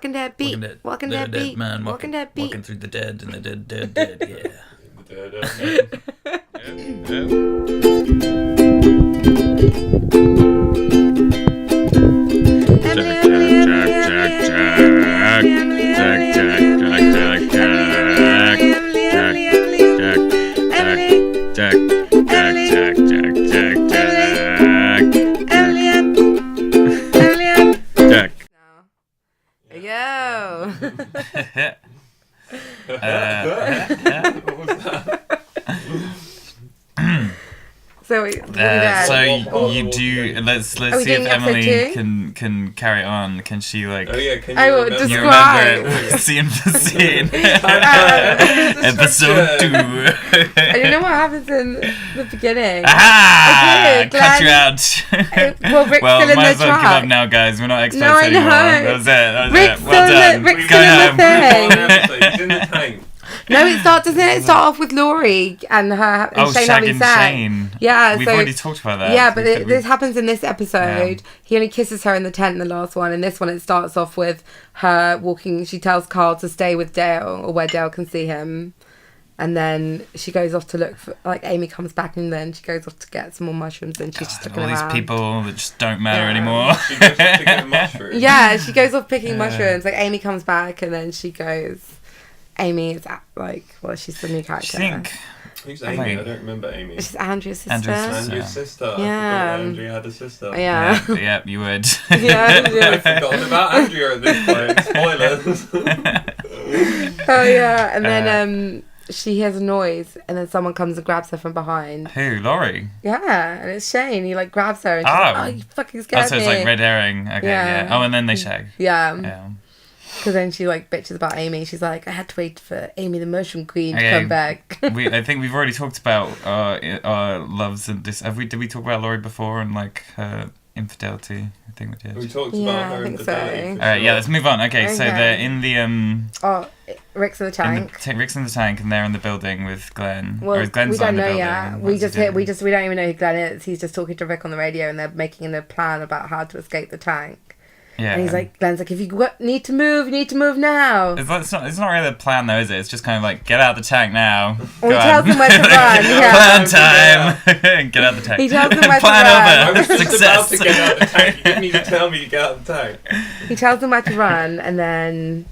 Walking Dead beat. Walking Dead beat. Man, Walking Dead beat. walking through the dead and the dead, yeah. Yo. What was that? So you do. Let's see if Emily can carry on. Can she like? Oh yeah, can I you will remember? You describe. remember scene for scene. Episode 2. I don't know what happens in the beginning. Aha! I did, Cut you Glenn. out. Well, Rick's still in might the as well give track. up now, guys. We're not experts No, I anymore. know. That was it. Rick's Well still done. in the- Rick's Go still in the home. thing. He's in the tank. No, doesn't it start off with Laurie and her and Shane having shagging sex? Shane. Yeah, We've so already talked about that. yeah, but this happens in this episode. Yeah. He only kisses her in the tent in the last one. In this one, it starts off with her walking. She tells Carl to stay with Dale, or where Dale can see him. And then she goes off to look for, like, Amy comes back, and then she goes off to get some more mushrooms, and she's just looking all around. these people that just don't matter Yeah. anymore. She goes off to get a mushroom. Yeah, she goes off picking mushrooms. Like, Amy comes back, and then she goes... Amy is, she's the new character. I think... Who's Amy? I don't remember Amy. She's Andrew's sister. Andrew's sister. Yeah. I forgot Andrea had a sister. Yeah. Yeah, you would. Yeah. I've forgotten about Andrea at this point. Spoilers. Oh, yeah. And then she hears a noise, and then someone comes and grabs her from behind. Who? Laurie? Yeah, and it's Shane. He, like, grabs her, and she's like, oh, you fucking scared me. So it's like red herring. Okay, Yeah. yeah. Oh, and then they shag. Yeah. Because then she, like, bitches about Amy. She's like, I had to wait for Amy the Mushroom Queen to come back. I think we've already talked about our loves and did we talk about Laurie before and, like, her infidelity? I think we did. We talked Yeah, about I her think infidelity. so. For Alright, sure. yeah, let's move on. Okay, so Okay. they're in the... Oh, Rick's in the tank. Rick's in the tank and they're in the building with Glenn. Well, or is Glenn's we not don't in the know building? yet. We don't even know who Glenn is. He's just talking to Rick on the radio, and they're making a plan about how to escape the tank. Yeah. And he's like, Glenn's like, if you need to move, you need to move now. It's not really a plan though, is it? It's just kind of like, get out the tank now. Well, Go he tells on. them where to run. Yeah. Plan time. Get out the tank. He tells them where to Plan run. over. I was just Success. about to get out of the tank. You didn't even tell me to get out of the tank. He tells them where to run, and then,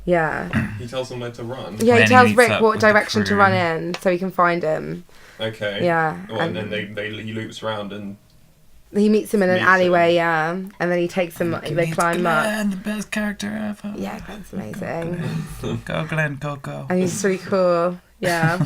yeah. He tells them where to run. Yeah, he Then he tells meets Rick up what with the direction to crew. run in so he can find him. Okay. Yeah. Well, and then he loops around and He meets him in an Meets alleyway, him. yeah. And then he takes him, they It's climb up. Glenn, the best character ever. Yeah, that's amazing. Go Glenn, go. And he's really cool. Yeah.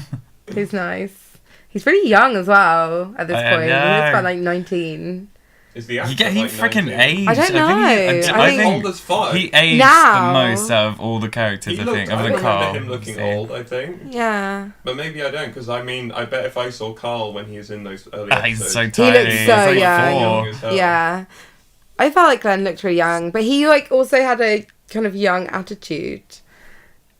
He's nice. He's pretty young as well at this I point. know. He's about like 19. is the actor He like freaking 19? aged. I don't know. I He's think old as fuck. he aged Now. the most out of all the characters, He I looked, think. I Other than remember Carl. him looking So- old, I think. Yeah. But maybe I don't, because I mean, I bet if I saw Carl when he was in those early He's episodes... so He tiny. looks He's so like young. 4. as hell. Yeah. I felt like Glenn looked really young, but he like also had a kind of young attitude.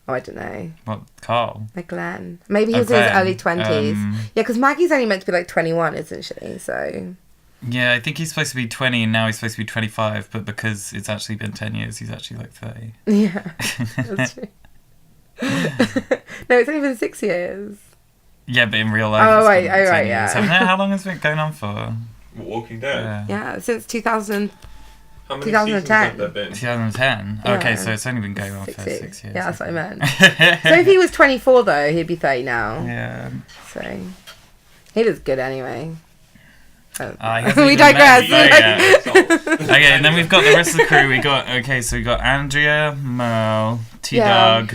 Oh, I don't know. What, Carl? Like Glenn. Maybe he Oh, was in his Glenn. early 20s. Yeah, because Maggie's only meant to be like 21, isn't she? So... Yeah, I think he's supposed to be 20 and now he's supposed to be 25, but because it's actually been 10 years, he's actually like 30. Yeah, that's true. No, it's only been 6 years. Yeah, but in real life, Oh, it's right, been oh, 10 right, years. yeah. So, how long has it been going on for? Walking Dead. Yeah, since 2000. How many 2010. seasons have there been? 2010. Yeah. Okay, so it's only been going on for 6 years. Yeah, that's what I meant. So if he was 24 though, he'd be 30 now. Yeah. So he looks good anyway. He hasn't We even digress. met Yeah, you yeah. yet. Okay, and then we've got the rest of the crew. We got Andrea, Merle, T-Dog.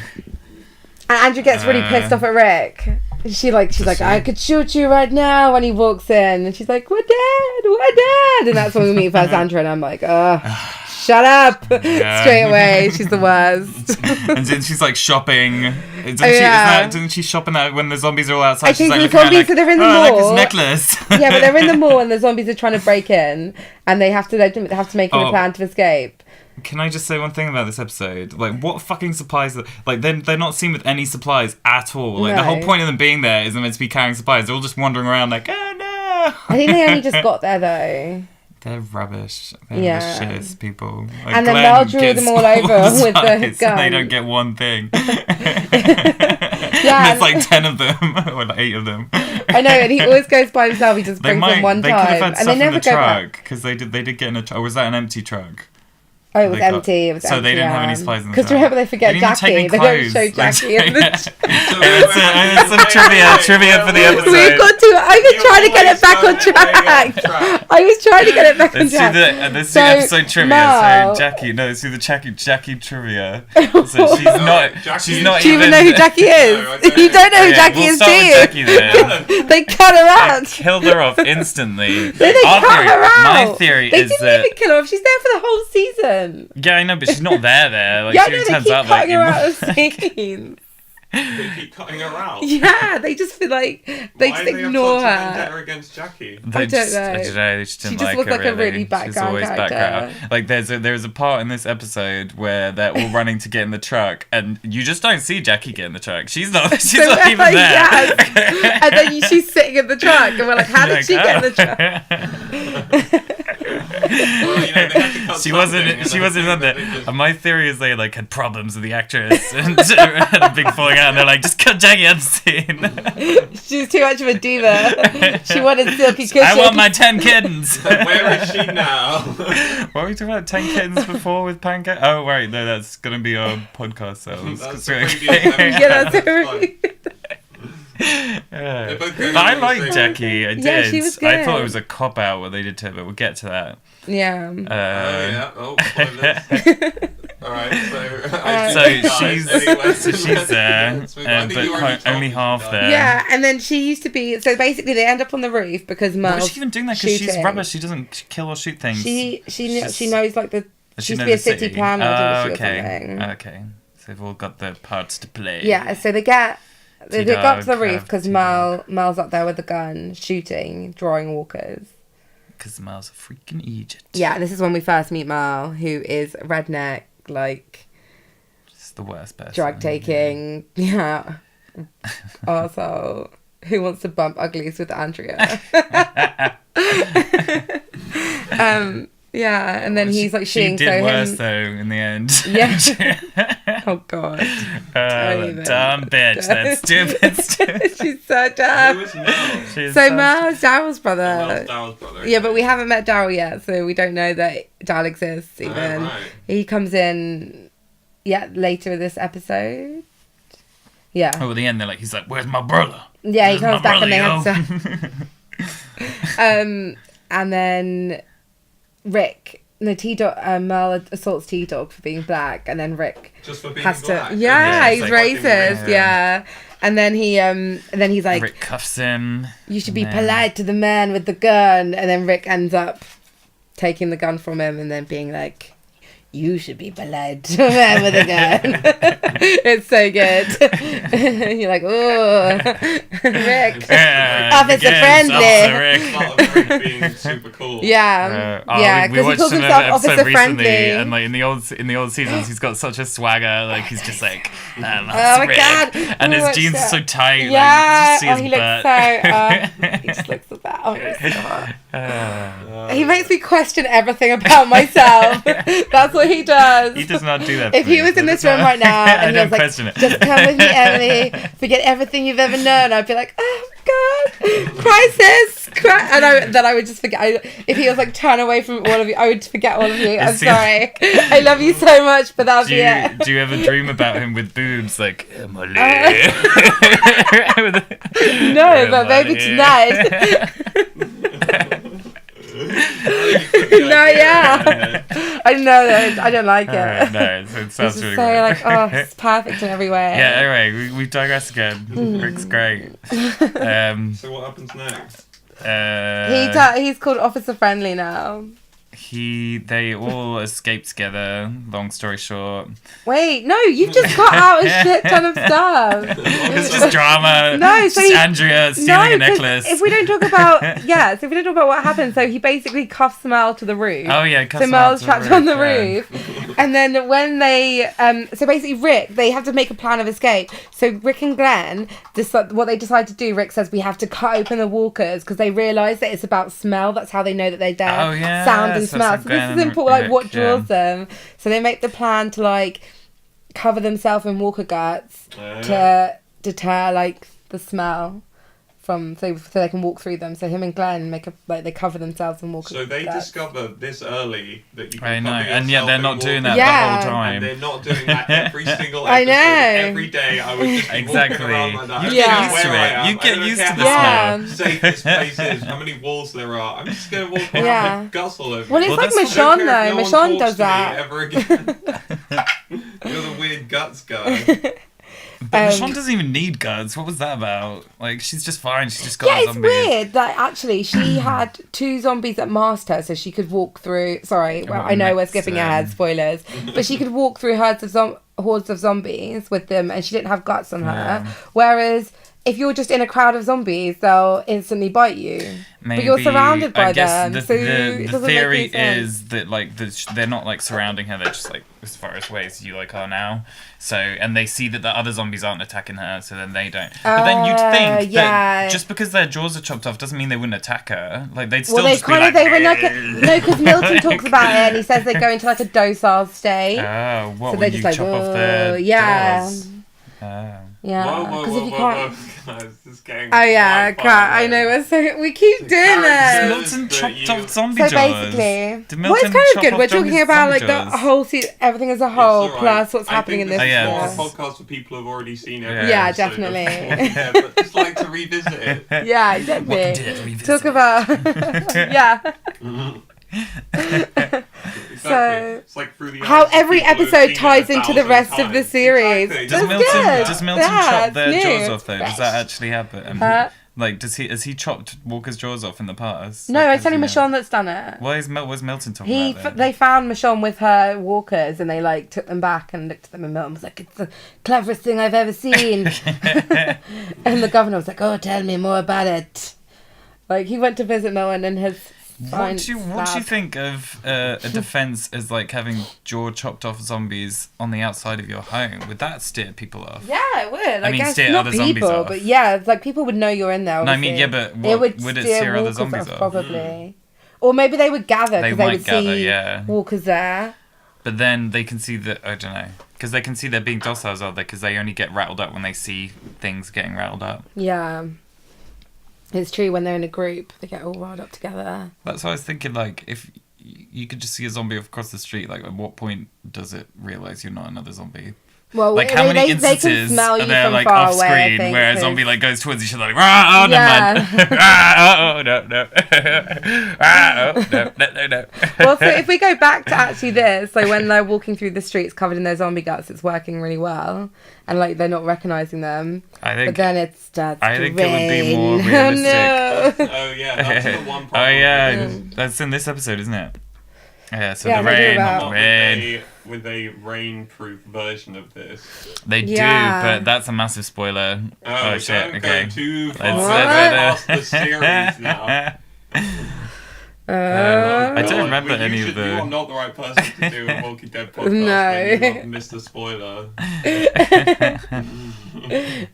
And Andrew gets really pissed off at Rick. She's like, I could shoot you right now when he walks in. And she's like, we're dead. And that's when we meet first Andrew, and I'm like, shut up. Yeah. Straight away. She's the worst. And then she's like shopping. Doesn't she shop in that when the zombies are all outside? I She's think like the looking at zombies are in the I like mall. his necklace. Yeah, but they're in the mall and the zombies are trying to break in, and they have to make a plan to escape. Can I just say one thing about this episode? Like, what fucking supplies? Like, they're not seen with any supplies at all. Like, the No. whole point of them being there is they're meant to be carrying supplies. They're all just wandering around like, oh no. I think they only just got there though. They're rubbish. They're Yeah. the shittest people. Like, And then Glenn Mel drew gets them all over the with the ties, gun. and they don't get one thing. Yeah, There's like 10 of them, or like 8 of them. I know, and he always goes by himself. He just brings them one They time, could have had and stuff they in never the go back. truck because they did get in a truck. Or was that an empty truck? Oh, it was They got- empty. It was so empty, they didn't have any supplies in the Because truck. remember, they forget They didn't even take Jackie. any They don't clothes. show Jackie in the It's some trivia for the episode. We've got to. I was trying to get it back on track. I was trying to get it back on Let's do track. the episode trivia. Mel- So Jackie, no, let's do the Jackie trivia. So she's not Do you even know who Jackie is? No, I don't. You don't know who Yeah, Jackie we'll is, start do with you? Jackie then. They cut her They out. killed her off instantly. They Our cut theory- her out. My theory They is didn't that even kill her off. She's there for the whole season. yeah, I know, but she's not there. Like Yeah, I she know. They turns keep up cutting like her out of in, scenes. They keep cutting her out. Yeah, they just feel like they Why just do they ignore have such a her. vendetta against Jackie? They I don't just, know. I don't know. They just She didn't just like was her, like a really She's background always character. background. Like there's a part in this episode where they're all running to get in the truck, and you just don't see Jackie get in the truck. She's not So even we're there. like, yes. And then she's sitting in the truck, and we're like, how did Like, she get in the truck? Well, you know, they had to cut She something, wasn't and on they there. just- And my theory is they like had problems with the actress and had a big falling out, and they're like, just cut Jackie out of the scene. She's too much of a diva. She wanted silky cushions. I want my 10 kittens. Where is she now? What were we talking about? 10 kittens before with Pancake? Oh, right. No, that's going to be our podcast sales. That's We're- the previous episode. Yeah, that's Fine. right. Yeah. They're both But going I on the like same- Jackie. I did. Yeah, she was I thought good. it was a cop out what they did to her, but we'll get to that. Yeah. Oh yeah. Oh, spoilers. Alright, So she's there, but only half there. Yeah, and then she used to be. So basically, they end up on the roof because What Mel's is she even doing that? Because she's shooting. rubbish. She doesn't kill or shoot things. She knows like the. Does She used to know be a the city planner Oh, or okay. something. Okay. So they've all got their parts to play. Yeah, so they go up to the roof because T-Dog. Mel's up there with the gun, shooting, drawing walkers. Because Mel's a freaking Egypt. Yeah, this is when we first meet Mel, who is redneck, like She's the worst person. drug taking, yeah, arsehole, who wants to bump uglies with Andrea. Yeah, and then he's like She shooting. did so worse him, though in the end. Yeah. Oh God. That dumb bitch. That stupid. She's so Who dumb. is Mel? She's So Mel's Daryl's brother. Mel's Daryl's brother. Yeah, but we haven't met Daryl yet, so we don't know that Daryl exists Oh, even. right. He comes in, later in this episode. Yeah. Oh, at the end, he's like, "Where's my brother?" Yeah, he Where's comes my back and they have brother, to... and then Rick... No, T-Dog... Mel assaults T-Dog for being black, and then Rick Just for being has black. to... Yeah, Yeah, he's it's like- racist, yeah. And then he's like, Rick cuffs him. you should be and polite to the man with the gun. And then Rick ends up taking the gun from him and then being like, you should be polite to a man with a gun. It's so good. You're like, oh, Rick. Officer friendly. Officer Rick. Part of Rick being super cool. Yeah, yeah, we because he watched calls another himself episode officer recently, friendly. and like in the old seasons, he's got such a swagger. Like he's just like, Oh my Rick. God. And his Watch jeans that. are so tight. Yeah, like, you just see he his looks butt. so. He just looks like that. Oh, he's so hot. He Uh, makes me question everything about myself. That's what he does. He does not do that. If for he me. was in this room right now I and he don't was question like, it. just come with me, Emily, forget everything you've ever known, I'd be like, oh my God, crisis. And then I would just forget. If he was like, turn away from all of you, I would forget all of you. I'm Is he- sorry. I love you so much, but that would be it. Do you ever dream about him with boobs like Emily? No, but maybe tonight. No, yeah. I know that. I don't like it. No, it It's sounds just really so weird. like, oh, it's perfect in every way. Yeah, anyway, we digress again. Rick's great. so what happens next? He's called Officer Friendly now. They all escape together, long story short. Wait, no, you've just cut out a shit ton of stuff. It's just drama. No, It's so just he- Andrea stealing a 'cause necklace. If we don't talk about so if we don't talk about what happened, so he basically cuffs Mel to the roof. Oh yeah, So Mel's trapped on the roof, And then when they, so basically they have to make a plan of escape. So Rick and Glenn, what they decide to do, Rick says we have to cut open the walkers because they realise that it's about smell. That's how they know that they're dead. Oh, yeah. Sound and So smell. it's So like this is Glenn important, like and what Rick, draws them. So they make the plan to like cover themselves in walker guts to deter like the smell. So they can walk through them. So him and Glenn they cover themselves in walker. So they guts. discover this early that you can I know, cover and yet yourself they're in not doing that walker Yeah. the whole guts. time. And they're not doing that every single episode. I know. Every day I would just be Exactly. walking around like that. You I get don't know used to where I it. am. You get I don't used care to the how smell. safe this place is, how many walls there are. I'm just going to walk around Yeah. with guts all over. Well, it's me. like that's- I don't Michonne care if though. no one Michonne talks does to me that. ever again. You're the weird guts guy. But Michonne doesn't even need guts. What was that about? Like, she's just fine. She's just got Yeah, a it's zombie. weird that actually she had 2 zombies that masked her, so she could walk through. Sorry, well, I know we're skipping ahead, spoilers, but she could walk through hordes of zombies with them, and she didn't have guts on her. Yeah. Whereas if you're just in a crowd of zombies, they'll instantly bite you. Maybe, But you're surrounded by I guess them, the, so the, it the doesn't theory make any sense. is that like they're not like surrounding her. They're just like as far away as you like are now. So and they see that the other zombies aren't attacking her, so then they don't. But then you'd think yeah. that just because their jaws are chopped off doesn't mean they wouldn't attack her. Like they'd still Well, they just be kind like, of, they were like, no, because Milton talks about it, and he says they go into like a docile state. oh, what So would they you just like, chop off their yeah. jaws? Oh. Yeah, because if you can't. Guys, this is getting Oh yeah, quite crap! I violent. know we keep doing characters. this. Milton that chopped you- off zombie So jaws. basically, Did well, it's Milton kind of chop good. off We're talking zombies- about like zombie the jaws? whole everything as a whole, It's all right. plus what's I happening in think this. this is Oh, more yeah. a podcast for people who've already seen every Yeah, episode definitely. before. Yeah, but just like to revisit it. Yeah, exactly. Revisit. Talk about yeah. Exactly. It's like through the How eyes of every people who've episode seen it ties a into the thousand rest of the times. series. Exactly. Does That's Milton, good. does Milton Yeah, chop their it's jaws new. off though? Does that actually happen? Huh? Like, has he chopped Walker's jaws off in the past? No, Like, it's only has he Michonne that's done it. What is was Milton talking about then? They found Michonne with her walkers, and they like took them back and looked at them, and Milton was like, "It's the cleverest thing I've ever seen." And the governor was like, "Oh, tell me more about it." Like he went to visit Milton and his. What do you think of a defense as like having jaw chopped off zombies on the outside of your home? Would that steer people off? Yeah, it would. I mean, guess steer not other zombies people, off. but yeah, it's like people would know you're in there. No, I mean, obviously. yeah, but it would it steer other walkers zombies off? Probably. Or maybe they would gather They because they might would gather, see yeah. walkers there. But then they can see that, I don't know, because they can see they're being docile, are they? Because they only get rattled up when they see things getting rattled up. Yeah. It's true, when they're in a group, they get all riled up together. That's what I was thinking, like, if you could just see a zombie across the street, like, at what point does it realise you're not another zombie? Well, Like, how many they can instances smell are you there, from like, far off away, I screen think, where a 'cause- zombie, like, goes towards each other, like, oh, Yeah. never mind. Ah, oh, no, no. Ah, oh, no, no, no, no. Well, so if we go back to actually this, so when they're walking through the streets covered in their zombie guts, it's working really well, and like they're not recognising them. I But think, then it starts I to think it would be rain. more Oh realistic. no! Oh yeah, that's the one problem. Oh, yeah, that's in this episode, isn't it? Yeah, so Yeah, the they do rain, about- Not rain. with a rain-proof version of this. They Yeah. do, but that's a massive spoiler. Oh, shit, don't okay. go too Let's- far let's- past the series now. I don't God, remember any you of the- You are not the right person to do a Walking Dead podcast No. when you've missed the spoiler.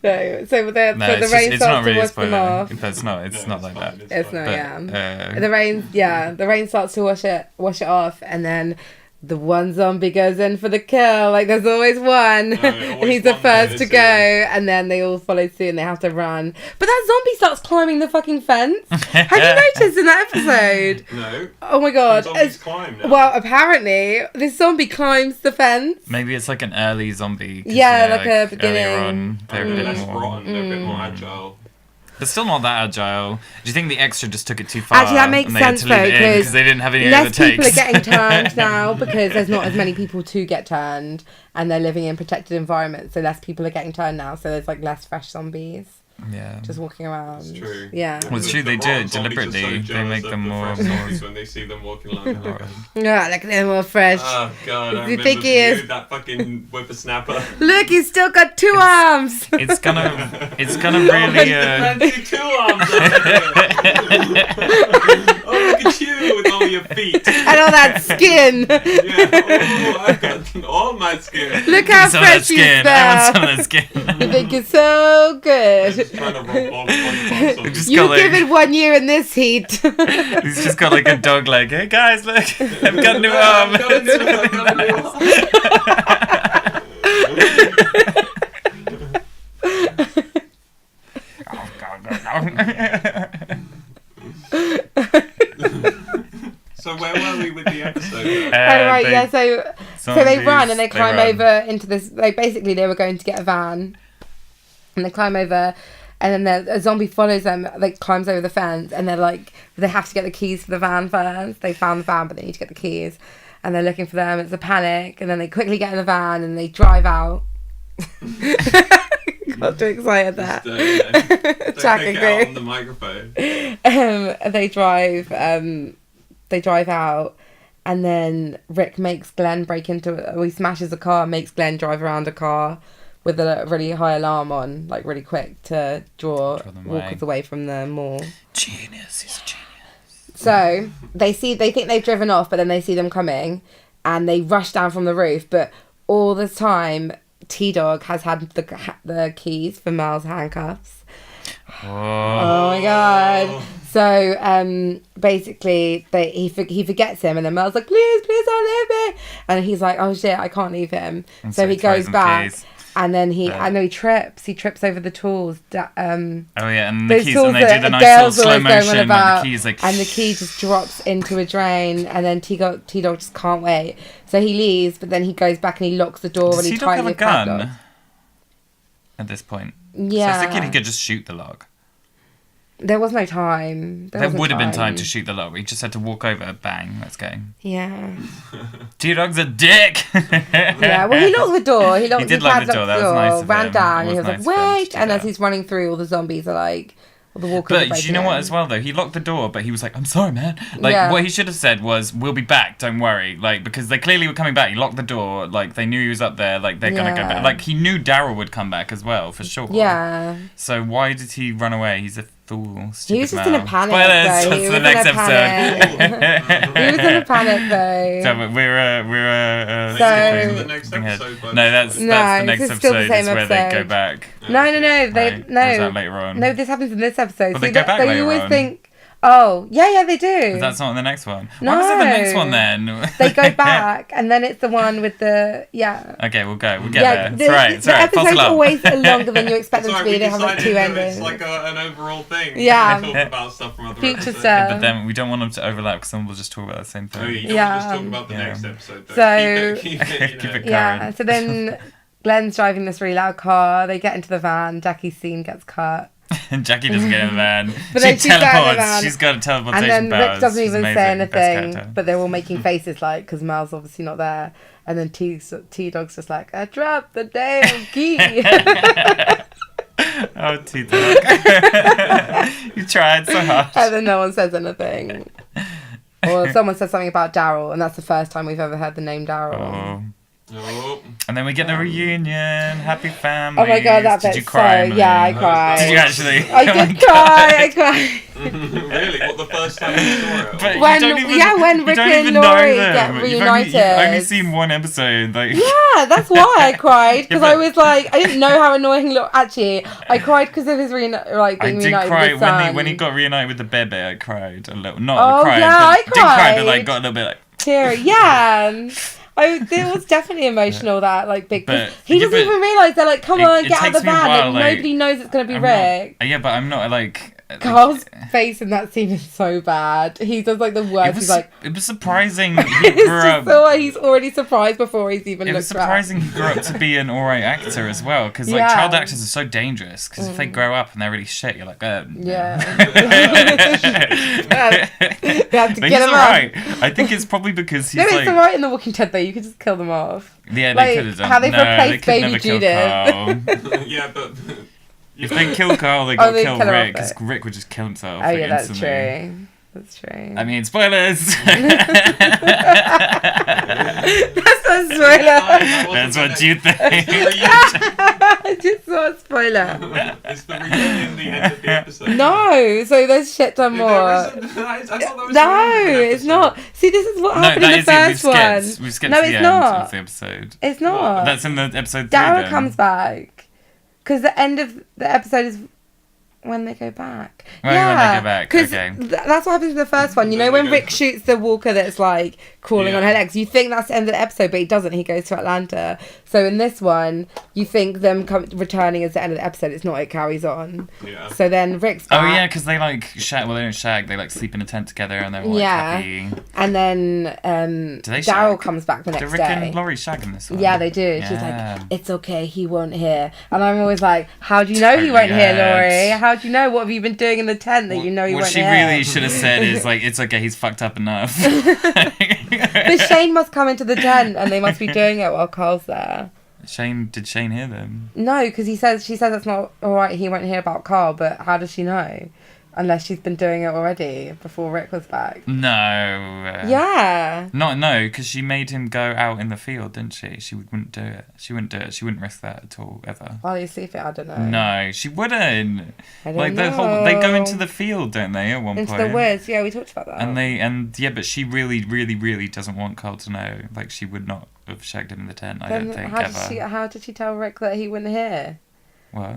No, so the No, rain it's starts not to really a wash them spoiler. off. It's not. It's No, not like fine, that. It's not, But, yeah. The rain starts to wash it off, and then the one zombie goes in for the kill. Like there's always one, and he's the one first to that go, is and then they all follow suit, and they have to run. But that zombie starts climbing the fucking fence. Have you noticed in that episode? No. Oh my god! Zombies climb now. Well, apparently this zombie climbs the fence. Maybe it's like an early zombie. 'cause, Yeah, like a earlier beginning. on, they're a They're bit less more. rotten, they're a bit more agile. But still not that agile. Do you think the extra just took it too far? Actually, that makes and they had sense to leave though, it in because they didn't have any other less people are takes? getting turned now because there's not as many people to get turned, and they're living in protected environments, so less people are getting turned now. So there's like less fresh zombies Yeah. just walking around. It's true. Yeah. Well, it's The- true, the they do rotten it zombies are deliberately. so They jealous make of them the more- fresh more- zombies when they see them walking along the road. Yeah, like they're more fresh. Oh god, I You remember think he is- you, that fucking whippersnapper. Look, he's still got 2 arms. It's gonna really. Fancy 2 arms over here. Oh, Look at you with all your feet. And all that skin. Yeah, I've got all my skin. Look how Some of that fresh you skin. I want some smell. of that skin. You think it's so good. Just trying to rub all the body parts on Just you. You got, like- give it 1 year in this heat. He's just got like a dog leg. Hey guys, look, I've got a new arm. I've got a new arm. So where were we with the episode? Then? Right, yeah, so they run and they climb run. over into this, like, basically they were going to get a van, and they climb over, and then a zombie follows them, like, climbs over the fence, and they're like, they have to get the keys for the van first. They found the van, but they need to get the keys, and they're looking for them. It's a panic, and then they quickly get in the van, and they drive out. Got too excited there. Don't Jack take it agree. out on the microphone. They drive out, and then Rick makes Glenn break into it. He smashes a car, makes Glenn drive around a car with a really high alarm on, like really quick, to draw them walkers away from the mall. Genius, he's a genius. So they think they've driven off, but then they see them coming, and they rush down from the roof. But all this time, T-Dog has had the keys for Mel's handcuffs. Oh my god. So basically he forgets him, and then Mel's like, please don't leave me, and he's like, oh shit, I can't leave him. And So he throws goes them back, keys. and then Yeah. he trips over the tools. Oh yeah, and the Those keys, tools and they do that the nice Dale's little slow always going on motion, about, like the keys, like, and the key just drops into a drain, and then T-Dog just can't wait. So he leaves, but then he goes back and he locks the door Does really T-Dog have tightly a with padlock. gun at this point? Yeah. So I was thinking he could just shoot the log. There was no time. There would have been time to shoot the log. He just had to walk over, bang, let's go. Yeah. T-Dog's a dick! Yeah, well, he locked the door. He did lock the door, that was nice of ran him. down, It and he was was nice like, of him to wait. do And as that. he's running through, all the zombies are like, all the walkers are But breaking you know what in. as well though? He locked the door, but he was like, I'm sorry, man. Like, Yeah. what he should have said was, we'll be back, don't worry. Like, because they clearly were coming back. He locked the door, like, they knew he was up there, like, they're gonna go Yeah. back. Like, he knew Daryl would come back as well, for sure. Yeah. So why did he run away? He's a fool. He was stupid just in a man. panic, Spoilers! though. That's He the was in next a panic. episode. He was in a panic, though. So we're So- Skipping to the next thinking ahead. episode, by No, the that's way. the No, next this is still the episode. Is same where they go episode. back. No, they Right. Or is no. that later on? No, this happens in this episode. Oh, they go back they later always on. think, oh, yeah, they do. But that's not in the next one. No. Why was it the next one then? They go back, and then it's the one with the, yeah. Okay, we'll go. We'll get Yeah, there. the, It's right. It's the right. episodes Puzzle are up. always longer than you expect them Sorry, to be. we They have like two decided that endings. it's like an overall thing. Yeah. We talk about stuff from other Future episodes. stuff. But then we don't want them to overlap because then we'll just talk about the same Oh, thing. you don't Yeah. just talk about the Yeah. next episode though. So- keep it, you know. Keep it Yeah, current. so then Glenn's driving this really loud car. They get into the van. Jackie's scene gets cut. And Jackie doesn't get in the van. But She then she's got in the teleports. van. She's got a teleportation And then powers. Rick doesn't She's even amazing. say Best anything, character. but they're all making faces like, because Mel's obviously not there. And then T-Dog's just like, I dropped the damn key. Oh, T-Dog. You tried so hard. And then no one says anything. Or someone says something about Daryl, and that's the first time we've ever heard the name Daryl. Oh. Oh. And then we get the reunion. Happy family. Oh my god, that Did bit you cry, so... Emily? Yeah, I cried. Did you actually? I Oh my did God. cry, I cried. Really? What, the first time you saw it? But When- you don't even, yeah, when you Rick don't and even know Laurie them. get You've reunited. only seen one episode. Like, Yeah, that's why I cried, because Yeah, I but- was like, I didn't know how annoying look. Actually, I cried because of his being I did reunited cry with his son. when he got reunited with the bebe. I cried a little. Not Oh, cried, yeah, but I didn't cry, but like cried. got a little bit like. Teary, yeah. It was definitely emotional, that like big. But- He yeah, doesn't but even realise. They're like, come it- on, it get out of the takes me a van. while, And like, nobody knows it's gonna be I'm Rick. not, yeah, but I'm not like. Carl's face in that scene is so bad. He does like the worst. He's like, it was surprising he it's grew just up. so he's already surprised before he's even It was looked around. surprising he grew up to be an alright actor as well, because like Yeah. child actors are so dangerous. Because if they grow up and they're really shit, you're like, Yeah. They have to but get he's him alright. I think it's probably because No, he's it's like, alright in The Walking Dead though. You could just kill them off. yeah, like, they could have done. how they've no, replaced they could Baby never kill Judith. Carl. Yeah, but If they kill Carl, they got to they kill kill him Rick, off because it. Rick would just kill himself. Oh like, yeah, that's instantly. true. That's true. I mean, spoilers. That's not a spoiler. That's what you think. I just saw a spoiler. It's the reunion, the end of the episode. No, so there's shit done more. I thought that was No, the end of the it's episode. not. See, this is what No, happened in the that is it. first one. We've skipped No, to the it's end not. of the episode. It's not. That's in the episode 3 Daryl then. comes back. Because the end of the episode is when they go back. Oh, when they go back, 'cause okay. that's what happens in the first one. You Then know they when go- Rick shoots the walker that's like crawling on her legs, you think that's the end of the episode, but he doesn't. He goes to Atlanta. So in this one, you think them returning is the end of the episode. It's not. It carries on. Yeah. So then Rick's Oh back. yeah, because they like shag. Well, they don't shag. They like sleep in a tent together, and they're like Yeah. happy. And then Do they Daryl shag? comes back the Do next Rick day. and Laurie shag in this one? Yeah, they do. She's Yeah. like, it's okay, he won't hear. And I'm always like, how do you know he won't Totally hear, yes. Laurie? How do you know? What have you been doing in the tent that you know he what won't she hear? really should have said is like, it's okay, he's fucked up enough. But Shane must come into the tent and they must be doing it while Carl's there. Did Shane hear them? No, because she says that's not alright, he won't hear about Carl, but how does she know? Unless she's been doing it already before Rick was back. No. Yeah. No, because she made him go out in the field, didn't she? She wouldn't do it. She wouldn't do it. She wouldn't risk that at all, ever. While you sleep it, I don't know. No, she wouldn't. I don't Like know. they go into the field, don't they? At one Into point. the woods, yeah, we talked about that. But she really, really, really doesn't want Carl to know. Like she would not have shagged him in the tent. I don't think ever. How did she tell Rick that he wouldn't hear? What?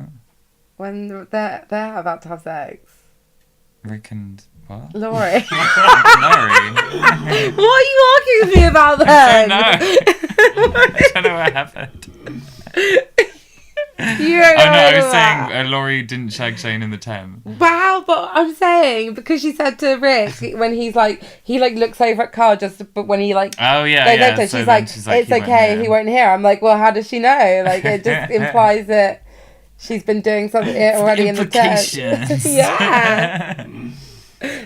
When they're about to have sex. Rick and what? Laurie. Laurie. What are you arguing with me about I then? don't know. I don't know what happened. You don't know I was that. saying Laurie didn't shag Shane in the tent. Wow, but I'm saying because she said to Rick when he looks over at Carl but when he like Oh yeah, goes yeah. over to her, So she's then like she's it's he won't okay, hear. he won't hear. I'm like, well, how does she know? Like it just implies that she's been doing something already in the tent. Implications. Yeah.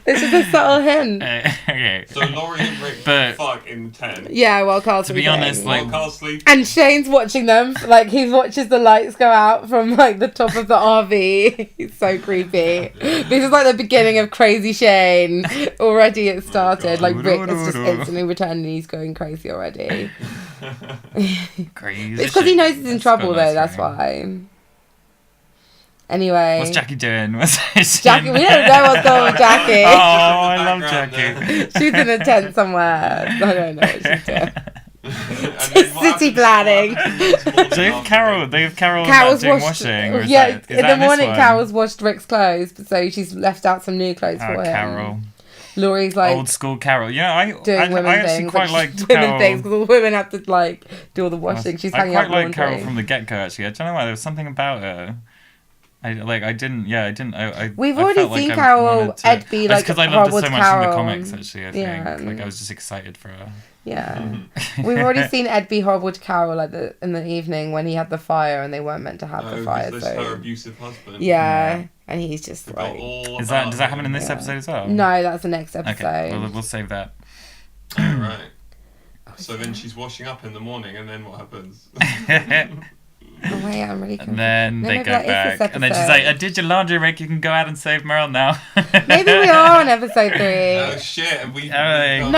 This is a subtle hint. Okay. So Laurie and Rick But- fuck in the tent. Yeah, well, Carl's To be sleeping. honest, like- While Carl's sleeping. And Shane's watching them, like he watches the lights go out from like the top of the RV. He's so creepy. This is like the beginning of Crazy Shane. Already it started. Like Rick is just instantly returning. He's going crazy already. Crazy. It's because he knows he's in That's trouble quite though. nice That's for him. why. Anyway, What's Jackie doing? Jackie, we don't know what's going on with Jackie. Oh, I love Background Jackie. She's in a tent somewhere. I don't know what she's doing. City planning. They have Carol. They have Carol Carol's doing washed. washing. Or is Yeah, that, is in that the this morning, one? Carol's washed Rick's clothes, so she's left out some new clothes Oh, for him. Carol. Laurie's like Old school Carol. Yeah, I doing actually things, quite like, liked women Carol. things because all the women have to like do all the washing. She's I hanging quite out like laundry. Carol from the get go. Actually, I don't know why there was something about her. I didn't. We've I already felt like seen I Carol wanted to- Ed be It's like because I loved her so Hardwood much Carol. in the comics. Actually, I think Yeah. like I was just excited for her. Yeah, we've already seen Ed be horrible to Carol like in the evening when he had the fire and they weren't meant to have the fire. That's So her abusive husband. yeah, and he's just Forgot like all Does about that happen in him. this episode as well? no, that's the next episode. Okay, we'll save that. Oh, right. So then she's washing up in the morning, and then what happens? Oh wait, I'm really confused. And then No, they maybe go that is this back, and then she's episode. like, "I did your laundry, Rick. You can go out and save Merle now." Maybe we are on episode 3. Oh shit! And we. No, have to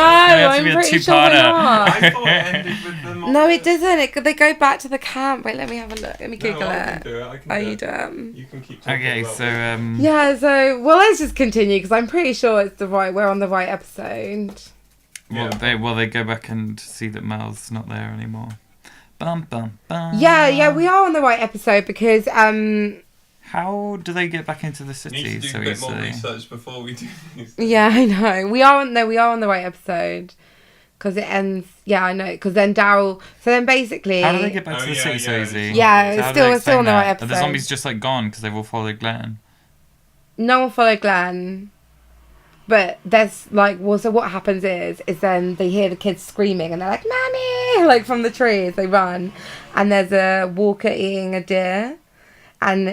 I'm be a pretty sure we're two-parter. not. I thought it ended with them. on No, the- it doesn't. They go back to the camp. Wait, let me have a look. Let me No, Google I can it. do it. I can Oh, do you it. do it. You can keep talking Okay, about so it. Yeah, so, well, let's just continue because I'm pretty sure we're on the right episode. they go back and see that Mel's not there anymore. Bum bum bum. Yeah, we are on the right episode because, How do they get back into the city Need to do so a bit more easily? research before we do this. yeah, I know. We are on the right episode because it ends, yeah, I know, because then Daryl, so then basically. How do they get back to Oh, the yeah, city so yeah. easy? Yeah, So it's how do still- they it's still on the explain right that? Are the episode. zombies just like gone because they've all followed Glenn? No one followed Glenn. But there's like, well, so what happens is then they hear the kids screaming and they're like, "Mommy!" like from the trees, they run. And there's a walker eating a deer. And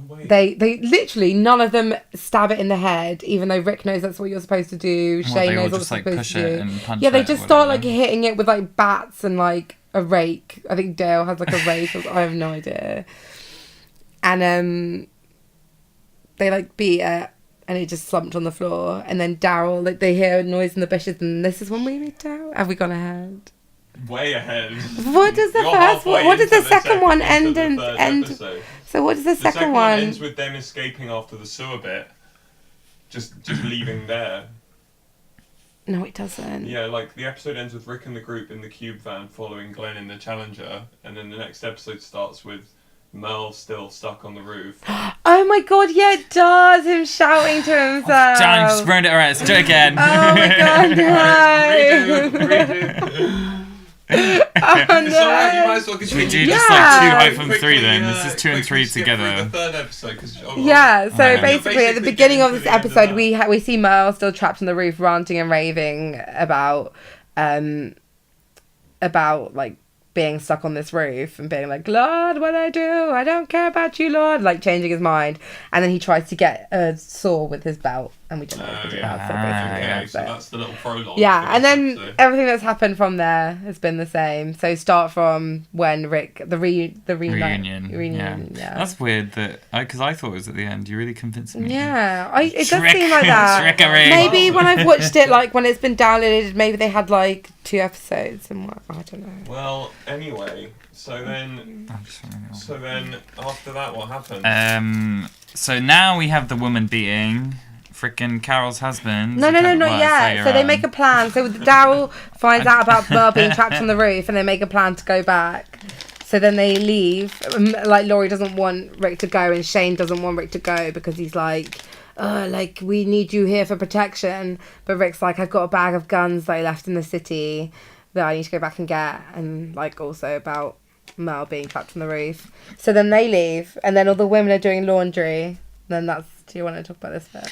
wait. they literally, none of them stab it in the head, even though Rick knows that's what you're supposed to do. What, Shane they all knows what just you're like supposed push to it do. and punch Yeah, they it just or start like whatever? hitting it with like bats and like a rake. I think Dale has like a rake. I have no idea. And they like beat it, and he just slumped on the floor. And then Daryl, like they hear a noise in the bushes, and this is when we meet Daryl. Have we gone ahead? Way ahead. What does the first one? What does the second one end in? So what does the second one? Ends with them escaping after the sewer bit. Just leaving there. No, it doesn't. Yeah, like the episode ends with Rick and the group in the cube van following Glenn in the Challenger, and then the next episode starts with Mel still stuck on the roof. Oh my god, yeah, it does. Him shouting to himself. Damn, you just ruined it. Alright, let's do it again. Oh my god, no. Redo. Oh no. Sorry, you might as well Should we do just like 2 hyphen 3 then? This is 2 and 3 together. The third episode, yeah, so basically at the beginning of this the end episode, of we see Merle still trapped on the roof, ranting and raving about like being stuck on this roof and being like, Lord, what I do? I don't care about you, Lord. Like changing his mind, and then he tries to get a saw with his belt, and we don't know what it's about. So basically, so that's the little prologue. Yeah, and then everything that's happened from there has been the same. So start from when Rick the reunion. Yeah. That's weird that because I thought it was at the end. You really convinced me. Yeah, it does seem like that. Trickery. Maybe when I've watched it, like when it's been downloaded, maybe they had like 2 episodes and what, I don't know. Well, anyway, so then after that, what happened? So now we have the woman beating frickin' Carol's husband. No, not yet. So they make a plan. So Daryl finds out about Merle being trapped on the roof, and they make a plan to go back. So then they leave. Like Laurie doesn't want Rick to go, and Shane doesn't want Rick to go because he's like, like we need you here for protection. But Rick's like, I've got a bag of guns that I left in the city that I need to go back and get, and like also about Merle being trapped on the roof. So then they leave, and then all the women are doing laundry. Then do you want to talk about this bit?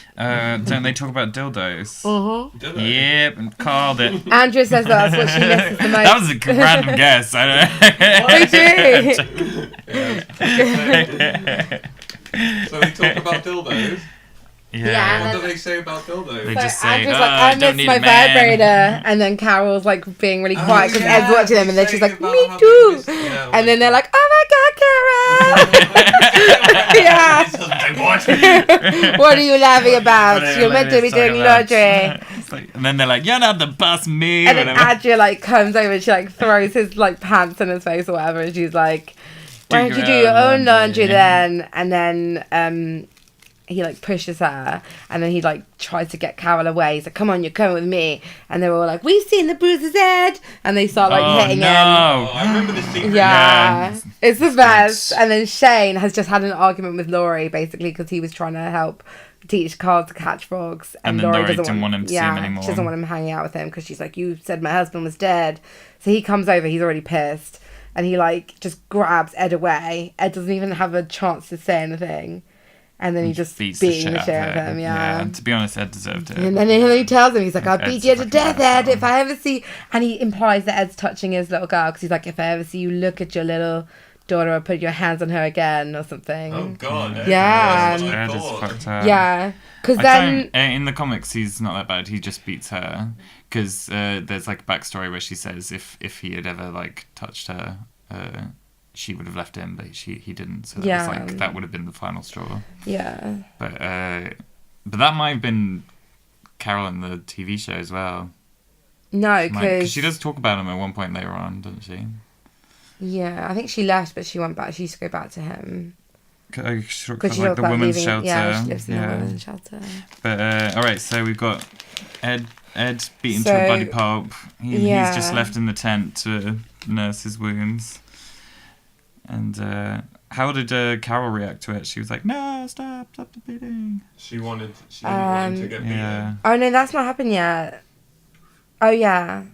Don't they talk about dildos? Mm-hmm. Yep, and called it. Andrea says that's what she misses the most. That was a random guess. I do. So they talk about dildos. Yeah. What do they say about dildos? They just say, Andrew's like, I miss my vibrator. And then Carol's like being really quiet because Ed's watching them, and then she's like, me too. And then they're like, oh my god, Carol. Yeah. What are you laughing about? You're meant to be doing laundry. And then they're like, you're not the boss, me. And then Andrea like comes over and she like throws his like pants in his face or whatever, and she's like, why don't you do your own laundry then? And then he like pushes her, and then he like tries to get Carol away. He's like, come on, you're coming with me. And they're all like, we've seen the bruiser's head, and they start like hitting him. I remember this scene. Yeah, it's the best. And then Shane has just had an argument with Laurie basically because he was trying to help teach Carl to catch frogs, and then Laurie didn't want him to see him anymore. She doesn't want him hanging out with him because she's like, you said my husband was dead. So he comes over, he's already pissed, and he like just grabs Ed away. Ed doesn't even have a chance to say anything. And then he just beats the shit out of him, yeah. And to be honest, Ed deserved it. And then he tells him, he's like, I'll beat you to death, Ed, if I ever see... And he implies that Ed's touching his little girl, because he's like, if I ever see you look at your little daughter or put your hands on her again, or something. Oh, God. Ed. Yeah. Ed is fucked up. Yeah. Because then... In the comics, he's not that bad. He just beats her. Because there's like a backstory where she says if he had ever like touched her... she would have left him, but he didn't. So that was like that would have been the final straw. Yeah. But that might have been Carol in the TV show as well. No, because she does talk about him at one point later on, doesn't she? Yeah, I think she left, but she went back. She used to go back to him. Because she talks like the women's shelter. Yeah, she lives in the women's shelter. But all right, so we've got Ed beaten to a bloody pulp. He's just left in the tent to nurse his wounds. And how did Carol react to it? She was like, "No, stop the beating." She didn't want him to get beaten. Yeah. Oh no, that's not happened yet. Oh yeah.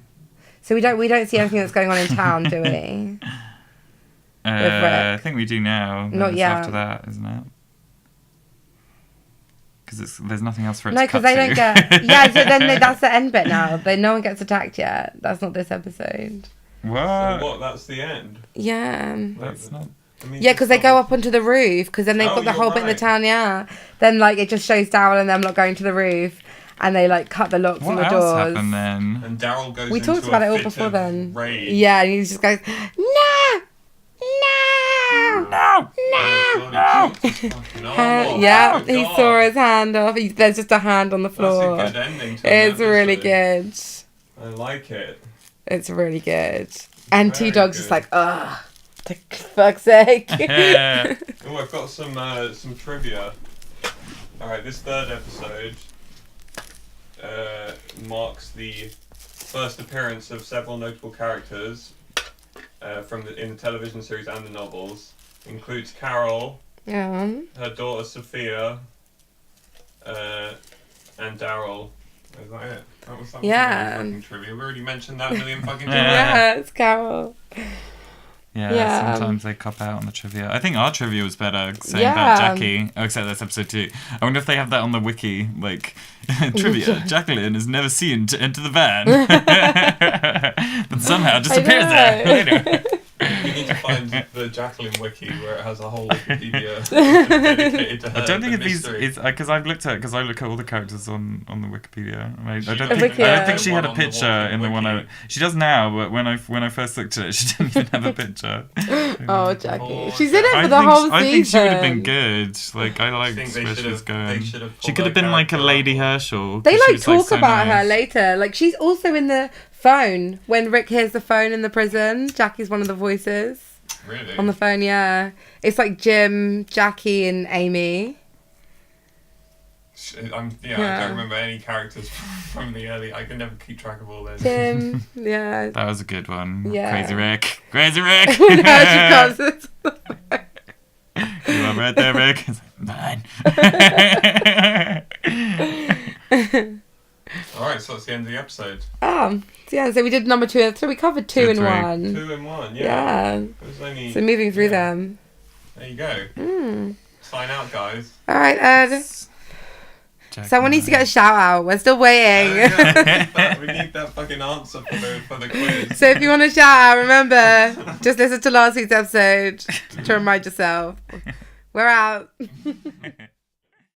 So we don't see anything that's going on in town, do we? I think we do now. Not yet. After that, isn't it? Because there's nothing else for it to cut to. No, because they don't get... Yeah, so then that's the end bit now. No one gets attacked yet. That's not this episode. What? So what? That's the end? Yeah. That's not... Yeah, because they go up onto the roof, because then they've got the whole bit in the town, yeah. Then, like, it just shows Daryl and them not going to the roof, and they, like, cut the locks on the doors. What else happened then? And Daryl goes We talked about it all before then. Rage. Yeah, and he just goes, no! No! Yeah, he saw his hand off. There's just a hand on the floor. That's a good ending to It's an really episode. good. I like it. It's really good. And Very T-Dog's good. just like, ugh, for fuck's sake. Oh, I've got some trivia. Alright, this third episode marks the first appearance of several notable characters in the television series and the novels. Includes Carol, Yeah. her daughter Sophia, and Daryl. Is that it? That was Yeah. fucking trivia. We already mentioned that a million fucking times. Yeah, it's Carol. Yeah, sometimes they cop out on the trivia. I think our trivia was better, saying Yeah. about Jackie. Oh, except that's episode 2. I wonder if they have that on the wiki, like, trivia. Jacqueline is never seen to enter the van. But somehow disappears there later. We need to find the Jacqueline wiki where it has a whole Wikipedia dedicated to her. I don't think the it's mystery. because I've looked at I look at all the characters on the Wikipedia. I She don't doesn't think have she had a one on the picture Walking in the one Wiki. she does now, but when I first looked at it, she didn't even have a picture. Oh, Jackie. Oh, She's in it I for the think whole season. I think she would have been good. Like I liked think they where she was should've- going. they should've She pulled could have her been like a character Lady up. Herschel. They 'cause she like was, talk so about her nice. later. Like she's also in the phone when Rick hears the phone in the prison. Jackie's one of the voices Really? on the phone. Yeah, it's like Jim, Jackie, and Amy. I Yeah. don't remember any characters from the early. I can never keep track of all those. Jim, yeah. That was a good one. Yeah. Crazy Rick. Crazy Rick. No, she comes. You are right there, Rick. It's like, mine. Alright, so that's the end of the episode. Yeah. So we did number 2 and 3. We covered 2 Two and and three. 1. 2 and 1, yeah. Yeah. It was only, So moving through yeah. them. There you go. Mm. Sign out, guys. All right, Ed. Someone needs to get a shout out. We're still waiting. We need that fucking answer for the quiz. So if you want to shout out, remember, just listen to last week's episode to remind yourself. We're out.